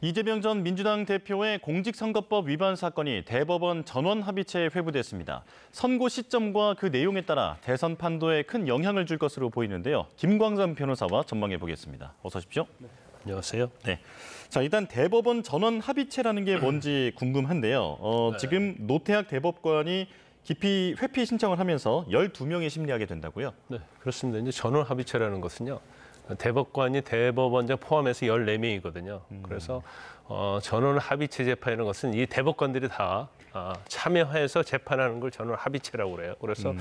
이재명 전 민주당 대표의 공직선거법 위반 사건이 대법원 전원합의체에 회부됐습니다. 선고 시점과 그 내용에 따라 대선 판도에 큰 영향을 줄 것으로 보이는데요. 김광삼 변호사와 전망해 보겠습니다. 어서 오십시오. 네. 안녕하세요. 네. 자, 일단 대법원 전원합의체라는 게 뭔지 궁금한데요. 네. 지금 노태학 대법관이 기피 회피 신청을 하면서 12명이 심리하게 된다고요? 네, 그렇습니다. 이제 전원합의체라는 것은요. 대법관이 대법원장 포함해서 14명이거든요. 그래서 전원합의체 재판이라는 것은 이 대법관들이 다 참여해서 재판하는 걸 전원합의체라고 그래요. 그래서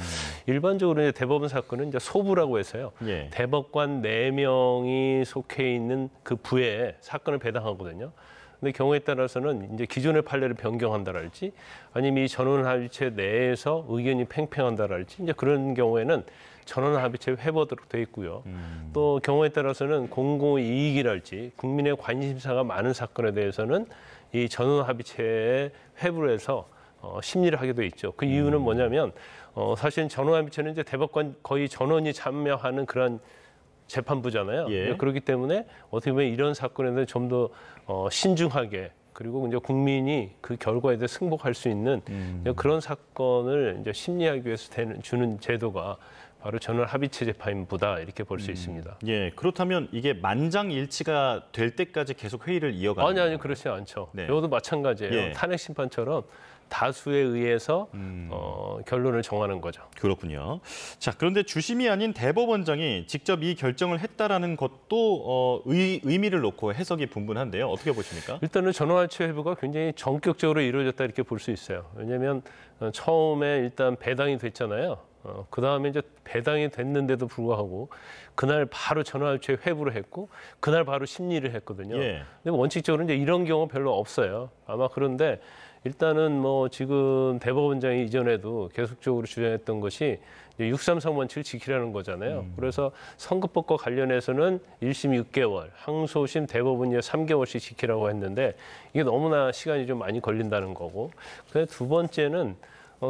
일반적으로 이제 대법원 사건은 이제 소부라고 해서요. 예. 대법관 4명이 속해 있는 그 부에 사건을 배당하거든요. 근데 경우에 따라서는 이제 기존의 판례를 변경한다랄지 아니면 이 전원합의체 내에서 의견이 팽팽한다랄지 이제 그런 경우에는 전원합의체 회부하도록 돼 있고요. 또 경우에 따라서는 공공이익이랄지 국민의 관심사가 많은 사건에 대해서는 이 전원합의체에 회부를 해서 심리를 하게 돼 있죠. 그 이유는 뭐냐면 사실 전원합의체는 이제 대법관 거의 전원이 참여하는 그런 재판부잖아요. 예. 그렇기 때문에 어떻게 보면 이런 사건에 대해서 좀 더 신중하게 그리고 이제 국민이 그 결과에 대해 승복할 수 있는 그런 사건을 이제 심리하기 위해서 주는 제도가 바로 전원합의체 재판부다 이렇게 볼 수 있습니다. 예, 그렇다면 이게 만장일치가 될 때까지 계속 회의를 이어가는 아니 그렇지 않죠. 네. 이것도 마찬가지예요. 예. 탄핵 심판처럼 다수에 의해서 결론을 정하는 거죠. 그렇군요. 자, 그런데 주심이 아닌 대법원장이 직접 이 결정을 했다라는 것도 의미를 놓고 해석이 분분한데요. 어떻게 보십니까? 일단은 전원합의체 회부가 굉장히 전격적으로 이루어졌다 이렇게 볼 수 있어요. 왜냐하면 처음에 일단 배당이 됐잖아요. 그 다음에 이제 배당이 됐는데도 불구하고 그날 바로 전원합의체 회부를 했고 그날 바로 심리를 했거든요. 예. 근데 원칙적으로 이제 이런 경우 별로 없어요. 아마 그런데 일단은 뭐 지금 대법원장이 이전에도 계속적으로 주장했던 것이 633 원칙을 지키라는 거잖아요. 그래서 선거법과 관련해서는 1심 6개월, 항소심 대법원이 3개월씩 지키라고 했는데 이게 너무나 시간이 좀 많이 걸린다는 거고. 두 번째는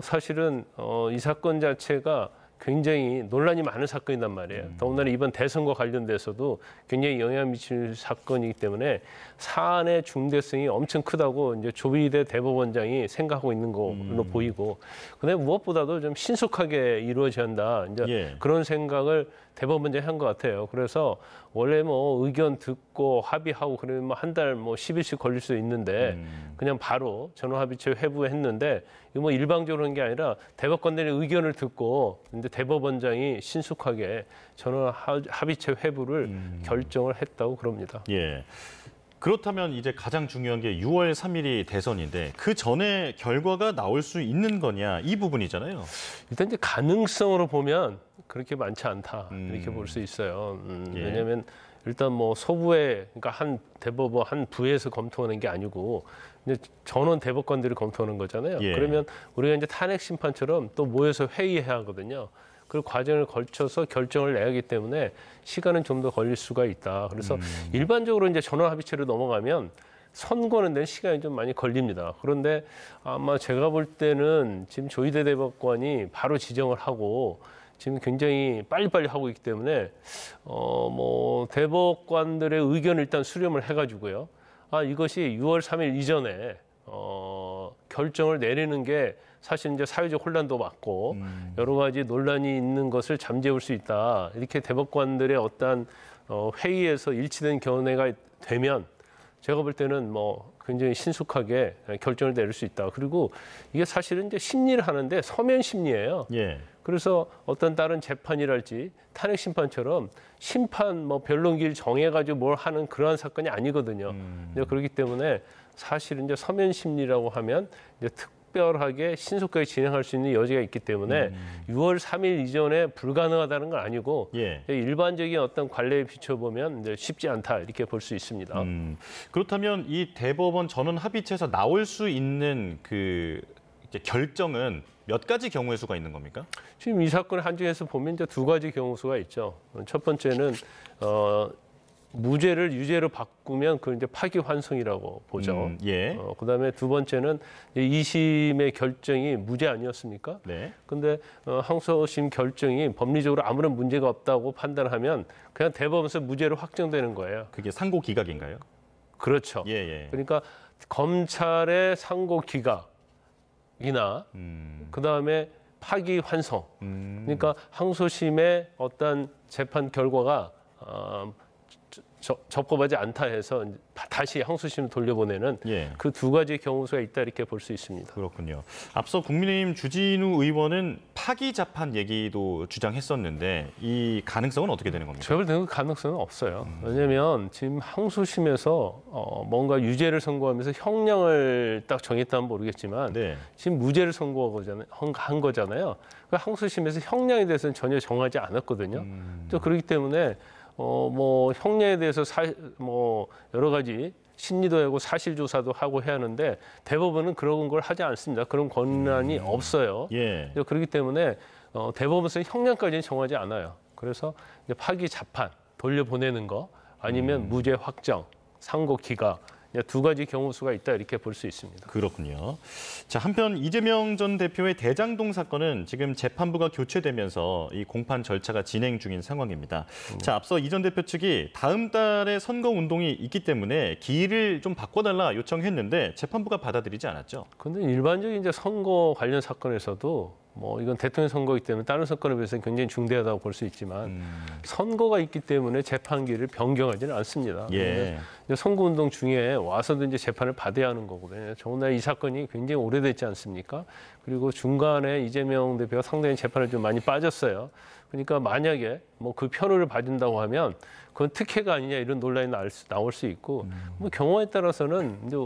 사실은 이 사건 자체가 굉장히 논란이 많은 사건이란 말이에요. 더군다나 이번 대선과 관련돼서도 굉장히 영향을 미칠 사건이기 때문에 사안의 중대성이 엄청 크다고 이제 조희대 대법원장이 생각하고 있는 걸로 보이고, 근데 무엇보다도 좀 신속하게 이루어져야 한다. 이제 예. 그런 생각을 대법원장이 한 것 같아요. 그래서 원래 뭐 의견 듣고 합의하고 그러면 뭐 한 달 뭐 10일씩 걸릴 수 있는데 그냥 바로 전원합의체 회부했는데 이거 뭐 일방적으로 한 게 아니라 대법관들의 의견을 듣고 근데 대법원장이 신속하게 전원합의체 회부를 결정을 했다고 그럽니다. 예. 그렇다면 이제 가장 중요한 게 6월 3일이 대선인데 그 전에 결과가 나올 수 있는 거냐 이 부분이잖아요. 일단 이제 가능성으로 보면 그렇게 많지 않다 이렇게 볼 수 있어요. 예. 왜냐하면 일단 뭐 소부에 그러니까 한 대법원 한 부에서 검토하는 게 아니고 이제 전원 대법관들이 검토하는 거잖아요. 예. 그러면 우리가 이제 탄핵 심판처럼 또 모여서 회의해야 하거든요. 그 과정을 거쳐서 결정을 내야 하기 때문에 시간은 좀 더 걸릴 수가 있다. 그래서 일반적으로 이제 전원합의체로 넘어가면 선고하는 데는 시간이 좀 많이 걸립니다. 그런데 아마 제가 볼 때는 지금 조희대 대법관이 바로 지정을 하고 지금 굉장히 빨리빨리 하고 있기 때문에 뭐 대법관들의 의견을 일단 수렴을 해가지고요. 이것이 6월 3일 이전에 결정을 내리는 게 사실 이제 사회적 혼란도 많고 여러 가지 논란이 있는 것을 잠재울 수 있다. 이렇게 대법관들의 어떤 회의에서 일치된 견해가 되면 제가 볼 때는 뭐 굉장히 신속하게 결정을 내릴 수 있다. 그리고 이게 사실은 이제 심리를 하는데 서면 심리예요. 예. 그래서 어떤 다른 재판이랄지 탄핵 심판처럼 심판 뭐 변론기를 정해가지고 뭘 하는 그러한 사건이 아니거든요. 이제 그렇기 때문에 사실은 이제 서면 심리라고 하면 이제 특별하게 신속하게 진행할 수 있는 여지가 있기 때문에 6월 3일 이전에 불가능하다는 건 아니고 예. 일반적인 어떤 관례에 비춰보면 이제 쉽지 않다 이렇게 볼 수 있습니다. 그렇다면 이 대법원 전원 합의체에서 나올 수 있는 그 이제 결정은 몇 가지 경우의 수가 있는 겁니까? 지금 이 사건을 한정해서 보면 이제 두 가지 경우 수가 있죠. 첫 번째는 무죄를 유죄로 바꾸면 그걸 이제 파기환송이라고 보죠. 예. 그다음에 두 번째는 2심의 결정이 무죄 아니었습니까? 네. 근데 항소심 결정이 법리적으로 아무런 문제가 없다고 판단하면 그냥 대법원에서 무죄로 확정되는 거예요. 그게 상고 기각인가요? 그렇죠. 예, 예. 그러니까 검찰의 상고 기각이나 그다음에 파기 환송. 그러니까 항소심의 어떤 재판 결과가 적법하지 않다 해서 다시 항소심을 돌려보내는 예. 그 두 가지 경우가 있다 이렇게 볼 수 있습니다. 그렇군요. 앞서 국민의힘 주진우 의원은 파기 재판 얘기도 주장했었는데 이 가능성은 어떻게 되는 겁니까? 제가 볼 때는 그 가능성은 없어요. 왜냐하면 지금 항소심에서 뭔가 유죄를 선고하면서 형량을 딱 정했다면 모르겠지만 네. 지금 무죄를 한 거잖아요. 그 항소심에서 형량에 대해서는 전혀 정하지 않았거든요. 또 그렇기 때문에 뭐 형량에 대해서 뭐 여러 가지 심리도 하고 사실 조사도 하고 해야 하는데 대법원은 그런 걸 하지 않습니다. 그런 권한이 없어요. 예. 그렇기 때문에 대법원에서 형량까지는 정하지 않아요. 그래서 이제 파기 재판 돌려보내는 거 아니면 무죄 확정, 상고 기각 두 가지 경우 수가 있다 이렇게 볼 수 있습니다. 그렇군요. 자, 한편 이재명 전 대표의 대장동 사건은 지금 재판부가 교체되면서 이 공판 절차가 진행 중인 상황입니다. 자, 앞서 이 전 대표 측이 다음 달에 선거 운동이 있기 때문에 기일을 좀 바꿔달라 요청했는데 재판부가 받아들이지 않았죠. 근데 일반적인 이제 선거 관련 사건에서도 뭐 이건 대통령 선거이기 때문에 다른 사건에 비해서 굉장히 중대하다고 볼 수 있지만 선거가 있기 때문에 재판기를 변경하지는 않습니다. 예. 선거 운동 중에 와서도 이제 재판을 받아야 하는 거거든요. 더군다나 이 사건이 굉장히 오래됐지 않습니까? 그리고 중간에 이재명 대표가 상당히 재판을 좀 많이 빠졌어요. 그러니까 만약에 뭐 그 편의를 봐준다고 하면 그건 특혜가 아니냐 이런 논란이 나올 수 있고 뭐 경우에 따라서는 이제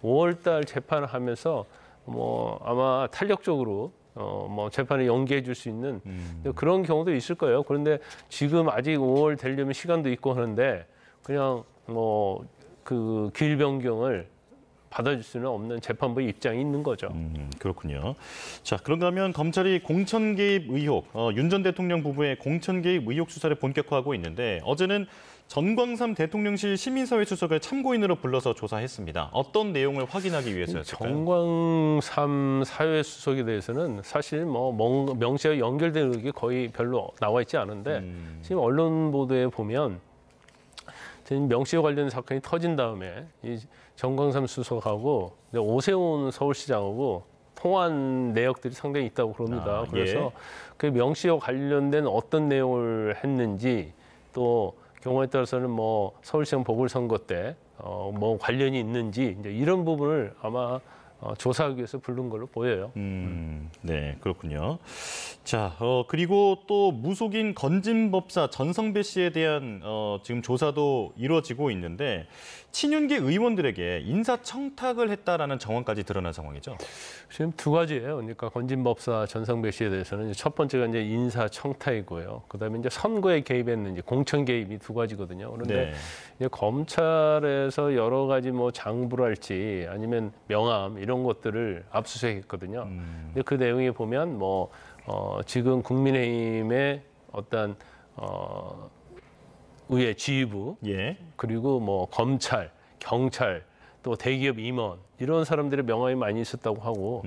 5월달 재판을 하면서 뭐 아마 탄력적으로 뭐 재판을 연기해 줄 수 있는 그런 경우도 있을 거예요. 그런데 지금 아직 5월 되려면 시간도 있고 하는데 그냥 뭐 그 기일 변경을 받아줄 수는 없는 재판부의 입장이 있는 거죠. 그렇군요. 자, 그런가 하면 검찰이 공천 개입 의혹, 윤 전 대통령 부부의 공천 개입 의혹 수사를 본격화하고 있는데 어제는 전광삼 대통령실 시민사회 수석을 참고인으로 불러서 조사했습니다. 어떤 내용을 확인하기 위해서였을까요? 전광삼 사회 수석에 대해서는 사실 뭐 명시하게 연결된 의혹이 거의 별로 나와 있지 않은데 지금 언론 보도에 보면 지금 명시와 관련 사건이 터진 다음에 이 전광삼 수석하고 오세훈 서울시장하고 통화한 내역들이 상당히 있다고 그럽니다. 그래서 예. 그 명시와 관련된 어떤 내용을 했는지 또 경우에 따라서는 뭐 서울시장 보궐선거 때 뭐 관련이 있는지 이제 이런 부분을 아마 조사하기 위해서 부른 걸로 보여요. 네, 그렇군요. 자, 그리고 또 무속인 건진법사 전성배 씨에 대한 지금 조사도 이루어지고 있는데 친윤계 의원들에게 인사청탁을 했다라는 정황까지 드러난 상황이죠. 지금 두 가지예요. 그러니까 건진법사 전성배 씨에 대해서는 첫 번째가 이제 인사청탁이고요. 그다음에 이제 선거에 개입했는지 공천 개입이 두 가지거든요. 그런데 네. 이제 검찰에서 여러 가지 뭐 장부랄지 아니면 명함 이런 것들을 압수수색했거든요. 근데 그 내용에 보면 뭐 지금 국민의힘의 어떤 의회 지휘부 예. 그리고 뭐 검찰, 경찰 또 대기업 임원 이런 사람들의 명함이 많이 있었다고 하고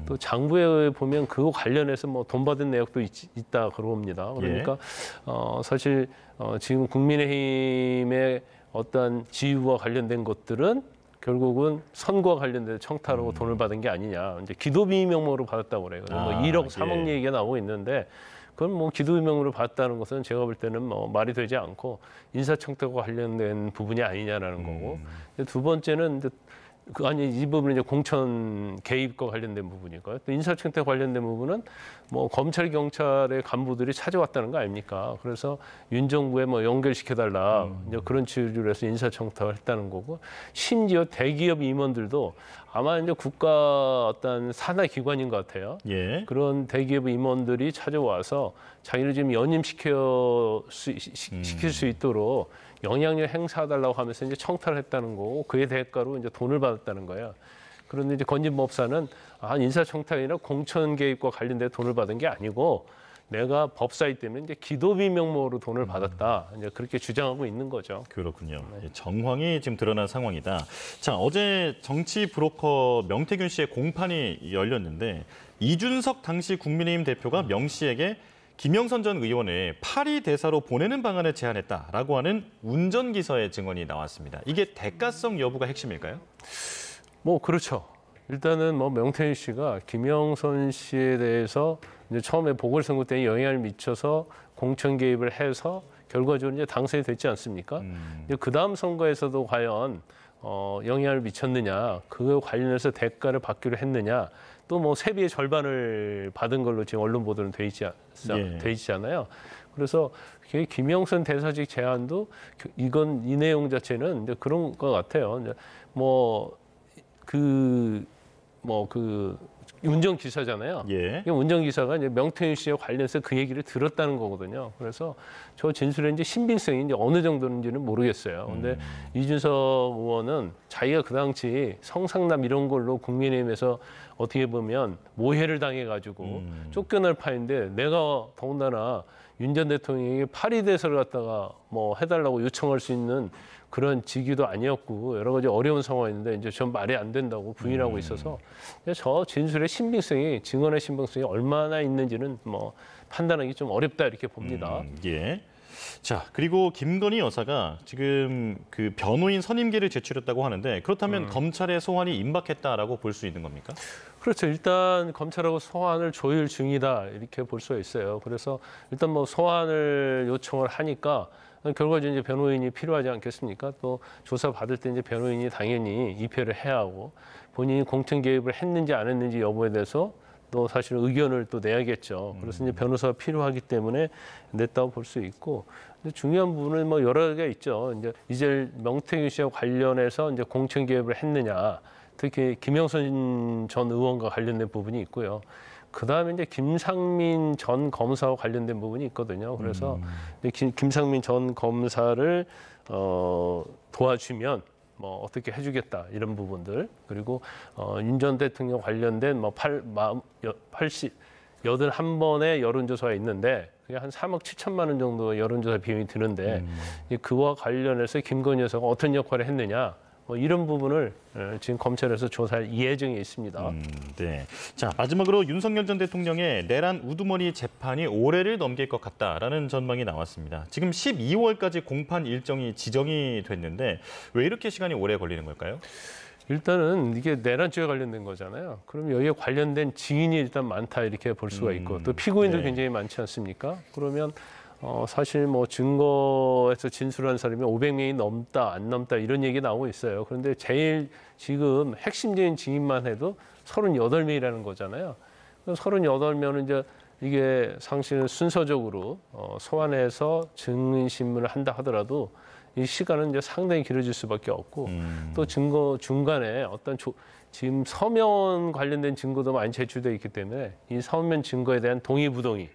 또 장부에 보면 그거 관련해서 뭐 돈 받은 내역도 있다 그럽니다. 그러니까 사실 지금 국민의힘의 어떤 지휘부와 관련된 것들은 결국은 선거와 관련돼서 청탁하고 돈을 받은 게 아니냐. 이제 기도비 명목으로 받았다고 그래요. 뭐 1억, 3억 얘기가 나오고 있는데 그건 뭐 기도비 명목으로 받았다는 것은 제가 볼 때는 뭐 말이 되지 않고 인사청탁과 관련된 부분이 아니냐라는 거고. 두 번째는 이제 이 부분은 이제 공천 개입과 관련된 부분이고요. 또 인사청탁 관련된 부분은 뭐 검찰 경찰의 간부들이 찾아왔다는 거 아닙니까? 그래서 윤 정부에 뭐 연결시켜달라 이제 그런 취지로 해서 인사청탁을 했다는 거고, 심지어 대기업 임원들도 아마 이제 국가 어떤 산하 기관인 것 같아요. 예. 그런 대기업 임원들이 찾아와서 자기를 지금 연임시킬 수 있도록 영향력 행사해달라고 하면서 이제 청탁을 했다는 거고, 그에 대가로 이제 돈을 받았다는 거예요. 그런데 이제 건진법사는 인사청탁이나 공천 개입과 관련된 돈을 받은 게 아니고 내가 법사이기 때문에 이제 기도비 명목으로 돈을 받았다. 이제 그렇게 주장하고 있는 거죠. 그렇군요. 정황이 지금 드러난 상황이다. 자, 어제 정치 브로커 명태균 씨의 공판이 열렸는데 이준석 당시 국민의힘 대표가 명 씨에게 김영선 전 의원을 파리 대사로 보내는 방안을 제안했다라고 하는 운전기사의 증언이 나왔습니다. 이게 대가성 여부가 핵심일까요? 뭐 그렇죠. 일단은 뭐 명태균 씨가 김영선 씨에 대해서 이제 처음에 보궐선거 때 영향을 미쳐서 공천 개입을 해서 결과적으로 이제 당선이 됐지 않습니까? 이제 그 다음 선거에서도 과연 영향을 미쳤느냐, 그거 관련해서 대가를 받기로 했느냐, 또 뭐 세비의 절반을 받은 걸로 지금 언론 보도는 돼 있잖아요. 그래서 김영선 대사직 제안도 이건 이 내용 자체는 이제 그런 것 같아요. 이제 그 운전기사잖아요. 예. 운전기사가 이제 명태균 씨와 관련해서 그 얘기를 들었다는 거거든요. 그래서 저 진술의 이제 신빙성이 이제 어느 정도인지는 모르겠어요. 근데 이준석 의원은 자기가 그 당시 성상남 이런 걸로 국민의힘에서 어떻게 보면 모해를 당해가지고 쫓겨날 판인데 내가 더군다나 윤 전 대통령이 파리 대사를 갖다가 뭐 해달라고 요청할 수 있는 그런 직위도 아니었고 여러 가지 어려운 상황인데 이제 전 말이 안 된다고 부인하고 있어서 저 진술의 신빙성이 증언의 신빙성이 얼마나 있는지는 뭐 판단하기 좀 어렵다 이렇게 봅니다. 예. 자, 그리고 김건희 여사가 지금 그 변호인 선임계를 제출했다고 하는데 그렇다면 검찰의 소환이 임박했다라고 볼 수 있는 겁니까? 그렇죠. 일단 검찰하고 소환을 조율 중이다 이렇게 볼 수가 있어요. 그래서 일단 뭐 소환을 요청을 하니까 결과적으로 이제 변호인이 필요하지 않겠습니까? 또 조사 받을 때 이제 변호인이 당연히 입회를 해야 하고 본인이 공천 개입을 했는지 안 했는지 여부에 대해서 또 사실 의견을 또 내야겠죠. 그래서 이제 변호사가 필요하기 때문에 냈다고 볼 수 있고, 근데 중요한 부분은 뭐 여러 개가 있죠. 이제 명태균 씨와 관련해서 이제 공천 개입을 했느냐, 특히 김영선 전 의원과 관련된 부분이 있고요. 그 다음에 이제 김상민 전 검사와 관련된 부분이 있거든요. 그래서 김상민 전 검사를 도와주면 뭐 어떻게 해주겠다 이런 부분들, 그리고 윤 전 대통령 관련된 뭐 81번의 여론조사가 있는데 그게 한 3억 7천만 원 정도 여론조사 비용이 드는데 그와 관련해서 김건희 여사가 어떤 역할을 했느냐, 뭐 이런 부분을 지금 검찰에서 조사할 예정에 있습니다. 네. 자, 마지막으로 윤석열 전 대통령의 내란 우두머리 재판이 올해를 넘길 것 같다라는 전망이 나왔습니다. 지금 12월까지 공판 일정이 지정이 됐는데 왜 이렇게 시간이 오래 걸리는 걸까요? 일단은 이게 내란죄에 관련된 거잖아요. 그럼 여기에 관련된 증인이 일단 많다 이렇게 볼 수가 있고 또 피고인도 네. 굉장히 많지 않습니까? 그러면 사실 뭐 증거에서 진술한 사람이 500명이 넘다 안 넘다 이런 얘기 나오고 있어요. 그런데 제일 지금 핵심적인 증인만 해도 38명이라는 거잖아요. 38명은 이제 이게 사실 순서적으로 소환해서 증인 신문을 한다 하더라도 이 시간은 이제 상당히 길어질 수밖에 없고 또 증거 중간에 어떤 지금 서면 관련된 증거도 많이 제출되어 있기 때문에 이 서면 증거에 대한 동의 부동의,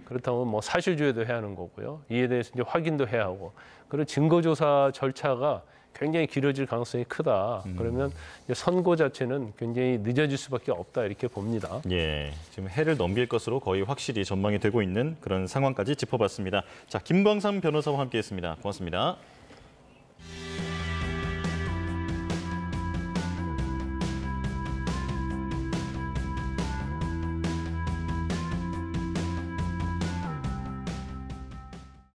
그렇다면 뭐 사실조회도 해야 하는 거고요. 이에 대해서 이제 확인도 해야 하고, 그리고 증거조사 절차가 굉장히 길어질 가능성이 크다. 그러면 이제 선고 자체는 굉장히 늦어질 수밖에 없다 이렇게 봅니다. 예, 지금 해를 넘길 것으로 거의 확실히 전망이 되고 있는 그런 상황까지 짚어봤습니다. 자, 김광삼 변호사와 함께했습니다. 고맙습니다.